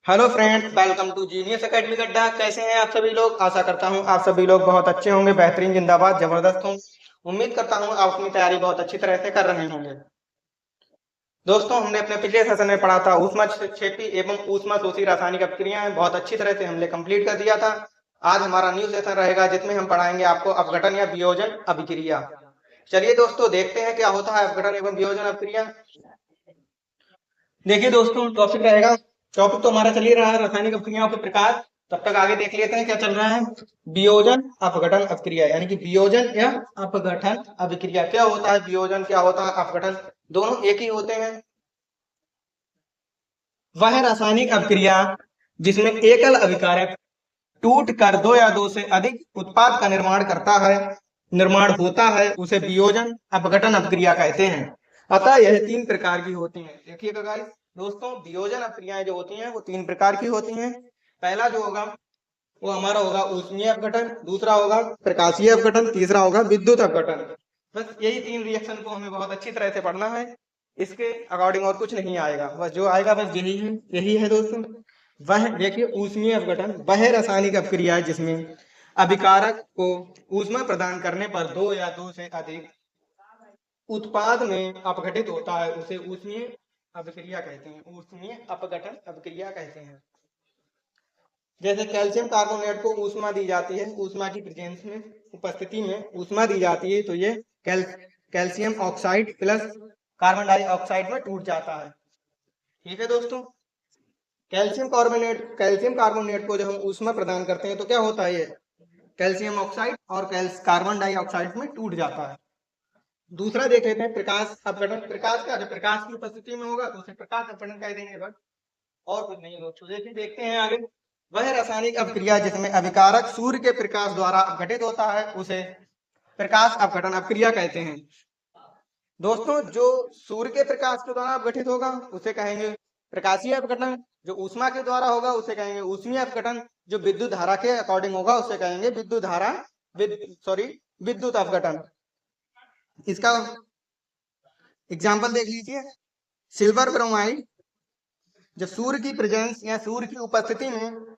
Hello friends, welcome to genius academy Adda. कैसे हैं आप सभी लोग? आशा करता हूं आप सभी लोग बहुत अच्छे होंगे, बेहतरीन, जिंदाबाद, जबरदस्त हों। उम्मीद करता हूं आप अपनी तैयारी बहुत अच्छी तरह से कर रहे होंगे। दोस्तों, हमने अपने पिछले सेशन में पढ़ा था ऊष्मा क्षेपी एवं ऊष्मा शोषी रासायनिक अभिक्रियाएं, बहुत अच्छी तरह से हमने कंप्लीट कर दिया था। आज हमारा न्यू सेशन रहेगा जिसमें हम पढ़ाएंगे आपको अपघटन या वियोजन अभिक्रिया। चलिए दोस्तों, देखते हैं क्या होता है अपघटन एवं वियोजन अभिक्रिया। देखिए दोस्तों, टॉपिक रहेगा, टॉपिक तो हमारा चल ही रहा है रासायनिक अभिक्रियाओं के प्रकार। तब तक आगे देख लेते हैं क्या चल रहा है। वियोजन अपघटन अभिक्रिया, यानी कि वियोजन या अपघटन अभिक्रिया क्या होता है, वियोजन क्या होता है, अपघटन दोनों एक ही होते हैं। वह रासायनिक अभिक्रिया जिसमें एकल अभिकारक टूट कर दो या दो से अधिक उत्पाद का निर्माण होता है, उसे वियोजन अपघटन अभिक्रिया कहते हैं। अतः यह तीन प्रकार की होती हैं। देखिएगा गाइस, दोस्तों, वियोजन अभिक्रियाएं जो होती हैं वो तीन प्रकार की होती हैं। पहला जो होगा वो हमारा होगा ऊष्मीय अपघटन, दूसरा होगा प्रकाशीय अपघटन, तीसरा होगा विद्युत अपघटन। बस यही तीन रिएक्शन को हमें बहुत अच्छी तरह से पढ़ना है। इसके अकॉर्डिंग और कुछ नहीं आएगा, बस जो आएगा बस यही है दोस्तों। वह देखिए, ऊष्मीय अपघटन वह रासायनिक अभिक्रिया है जिसमें अभिकारक को ऊष्मा प्रदान करने पर दो या दो से अधिक उत्पाद में अपघटित होता है, उसे ऊष्मीय अभिक्रिया कहते हैं, ऊष्मीय अपघटन अभिक्रिया कहते हैं। जैसे कैल्शियम कार्बोनेट को ऊष्मा दी जाती है, ऊष्मा की प्रेजेंस में, उपस्थिति में ऊष्मा दी जाती है, तो ये calcium oxide plus carbon dioxide में टूट जाता है। ठीक है दोस्तों, कैल्शियम कार्बोनेट को जब हम ऊष्मा प्रदान करते हैं तो क्या होता है, ये कैल्शियम ऑक्साइड और कार्बन डाइऑक्साइड में टूट जाता है। दूसरा देख लेते हैं प्रकाश अपघटन। प्रकाश का, जब प्रकाश की उपस्थिति में होगा तो उसे प्रकाश अपघटन कह देंगे, बस और कुछ नहीं दोस्तों। देखिए, देखते हैं आगे। वह रासायनिक अभिक्रिया जिसमें अभिकारक सूर्य के प्रकाश द्वारा अपघटित होता है, उसे प्रकाश अपघटन अभिक्रिया कहते हैं। दोस्तों, जो सूर्य के प्रकाश के द्वारा अपघटित होगा उसे कहेंगे प्रकाशीय अपघटन, जो ऊष्मा के द्वारा होगा उसे कहेंगे ऊष्मीय अपघटन, जो विद्युत धारा के अकॉर्डिंग होगा उसे कहेंगे विद्युत अपघटन। इसका एग्जाम्पल देख लीजिए। सिल्वर ब्रोमाइड, जब सूर्य की प्रेजेंस या सूर्य की उपस्थिति में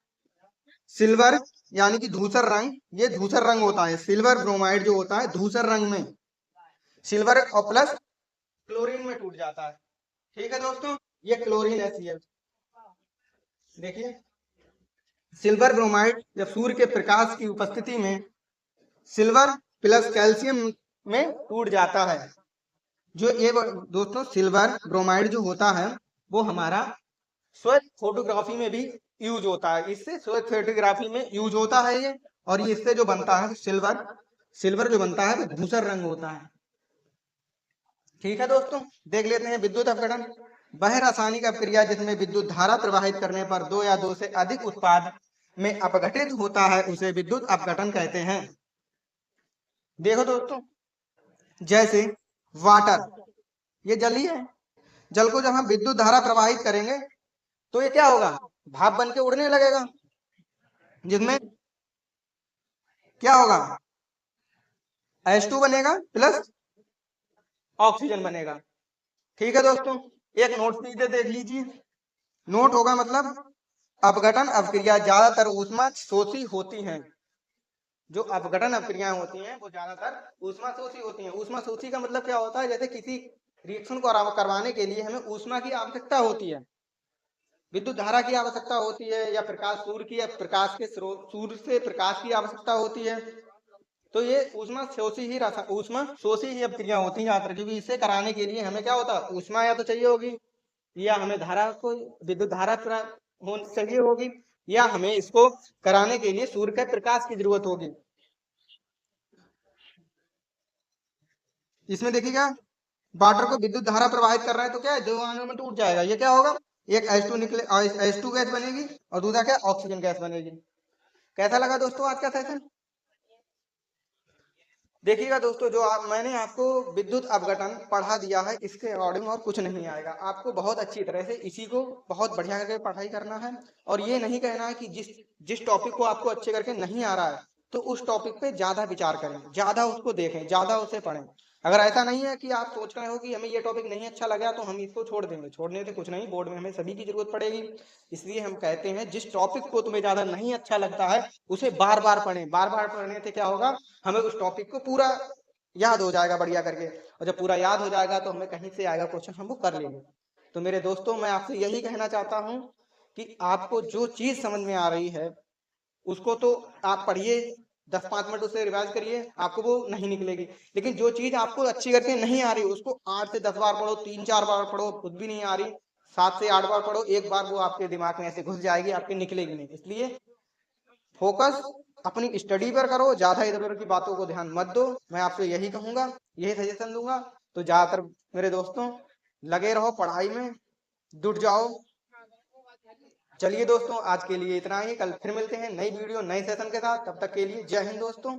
सिल्वर यानी कि धूसर रंग, ये धूसर रंग होता है, सिल्वर ब्रोमाइड जो होता है धूसर रंग में, सिल्वर और प्लस क्लोरीन में टूट जाता है। ठीक है दोस्तों, ये क्लोरीन है Cl। देखिए, सिल्वर ब्रोमाइड जब सूर्य के प्रकाश की उपस्थिति में सिल्वर प्लस कैल्शियम में टूट जाता है। जो ये दोस्तों सिल्वर ब्रोमाइड जो होता है वो हमारा स्वच्छ फोटोग्राफी में भी यूज होता है, इससे स्वच्छ फोटोग्राफी में यूज होता है ये। और ये इससे जो बनता है सिल्वर जो बनता है वो धूसर रंग होता है। ठीक है दोस्तों, देख लेते हैं विद्युत अपघटन। वह रासायनिक अभिक्रिया जिसमें विद्युत धारा प्रवाहित करने पर दो या दो से अधिक उत्पाद में अपघटित होता है, उसे विद्युत अपघटन कहते हैं। देखो दोस्तों, जैसे वाटर, ये जल ही है। जल को जब हम विद्युत धारा प्रवाहित करेंगे तो ये क्या होगा, भाप बन के उड़ने लगेगा, जिसमें क्या होगा, H2 बनेगा प्लस ऑक्सीजन बनेगा। ठीक है दोस्तों, एक नोट सीधे देख लीजिए। नोट होगा मतलब अपघटन अभिक्रिया ज्यादातर ऊष्मा शोषी होती हैं। जो अपघटन अभिक्रियाएं होती हैं वो ज्यादातर ऊष्मा शोषी होती हैं। ऊष्मा शोषी का मतलब क्या होता है, जैसे किसी रिएक्शन को करवाने के लिए हमें ऊष्मा की आवश्यकता होती है, विद्युत धारा की आवश्यकता होती है, या प्रकाश सूर्य की, या प्रकाश के स्रोत सूर्य से प्रकाश की आवश्यकता होती है। तो ये ऊष्मा शोषी ही अभिक्रिया होती है ज्यादातर, क्योंकि इसे कराने के लिए हमें क्या होता है, ऊष्मा या तो चाहिए होगी, या हमें धारा को विद्युत धारा चाहिए होगी, या हमें इसको कराने के लिए सूर्य के प्रकाश की जरूरत होगी। इसमें देखिएगा, वाटर को विद्युत धारा प्रवाहित कर रहा है तो क्या है, दो आयनों में टूट जाएगा। ये क्या होगा, एक H2 निकले, H2 गैस बनेगी और दूसरा क्या, ऑक्सीजन गैस बनेगी। कैसा लगा दोस्तों आज का सेशन? देखिएगा दोस्तों, जो मैंने आपको विद्युत अपघटन पढ़ा दिया है, इसके अकॉर्डिंग और कुछ नहीं आएगा। आपको बहुत अच्छी तरह से इसी को बहुत बढ़िया करके पढ़ाई करना है, और ये नहीं कहना है कि जिस टॉपिक को आपको अच्छे करके नहीं आ रहा है तो उस टॉपिक पे ज्यादा विचार करें, ज्यादा उसको देखें, ज्यादा उसे पढ़ें। अगर ऐसा नहीं है कि आप सोच रहे हो कि हमें ये टॉपिक नहीं अच्छा लगा तो हम इसको छोड़ देंगे, छोड़ने से कुछ नहीं, बोर्ड में हमें सभी की जरूरत पड़ेगी। इसलिए हम कहते हैं जिस टॉपिक को तुम्हें ज्यादा नहीं अच्छा लगता है उसे बार बार पढ़ें। बार बार पढ़ने से क्या होगा, हमें उस टॉपिक को पूरा याद हो जाएगा बढ़िया करके, और जब पूरा याद हो जाएगा तो हमें कहीं से आएगा क्वेश्चन, हम वो कर लेंगे। तो मेरे दोस्तों, मैं आपसे यही कहना चाहता हूँ कि आपको जो चीज समझ में आ रही है उसको तो आप पढ़िए, 10-5 मिनट उसे रिवाइज करिए, आपको वो नहीं निकलेगी। लेकिन जो चीज आपको अच्छी करके नहीं आ रही उसको 8 से 10 बार पढ़ो, 3-4 बार पढ़ो, खुद भी नहीं आ रही 7 से 8 बार पढ़ो, एक बार वो आपके दिमाग में ऐसे घुस जाएगी, आपकी निकलेगी नहीं। इसलिए फोकस अपनी स्टडी पर करो, ज्यादा इधर उधर की बातों को ध्यान मत दो। मैं आपसे यही कहूंगा, यही सजेशन दूंगा। तो ज्यादातर मेरे दोस्तों लगे रहो पढ़ाई में, जुट जाओ। चलिए दोस्तों, आज के लिए इतना ही, कल फिर मिलते हैं नई वीडियो नए सेशन के साथ। तब तक के लिए जय हिंद दोस्तों।